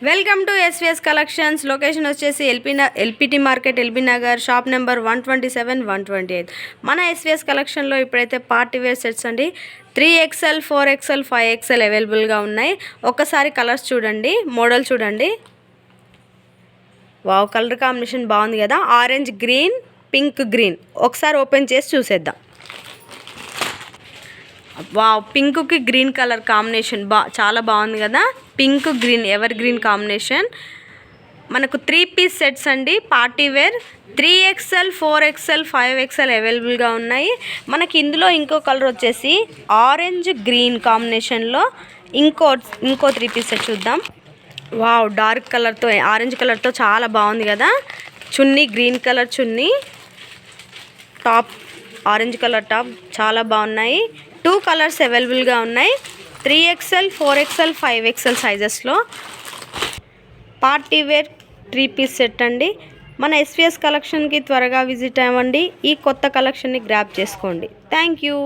Welcome to SVS collections. Location వచ్చేసి LPT market, LB Nagar, shop number 127, 128. మన SVS కలెక్షన్లో ఇప్పుడైతే పార్టీ వేర్ సెట్స్ అండి 3XL, 4XL, 5XL అవైలబుల్గా ఉన్నాయి. ఒక్కసారి కలర్స్ చూడండి, మోడల్ చూడండి. వావ్, కలర్ కాంబినేషన్ బాగుంది కదా. Orange green, pink green. ఒకసారి ఓపెన్ చేసి చూసేద్దాం. వావ్, పింక్కి గ్రీన్ కలర్ కాంబినేషన్ చాలా బాగుంది కదా. Pink green ever green combination. మనకు 3 పీస్ సెట్స్ అండి, party wear. 3XL, 4XL, 5XL అవైలబుల్గా ఉన్నాయి. మనకి ఇందులో ఇంకో కలర్ వచ్చేసి ఆరెంజ్ గ్రీన్ కాంబినేషన్లో ఇంకో 3 పీస్ సెట్ చూద్దాం. వావ్, డార్క్ కలర్తో ఆరెంజ్ కలర్తో చాలా బాగుంది కదా. చున్నీ గ్రీన్ కలర్ చున్నీ, టాప్ ఆరెంజ్ కలర్ టాప్ చాలా బాగున్నాయి. 2 కలర్స్ అవైలబుల్గా ఉన్నాయి. 3XL, 4XL, 5XL సైజెస్లో పార్టీ వేర్ 3 పీస్ సెట్ అండి. మన ఎస్విఎస్ కలెక్షన్కి త్వరగా విజిట్ అవ్వండి. ఈ కొత్త కలెక్షన్ని గ్రాప్ చేసుకోండి. Thank you.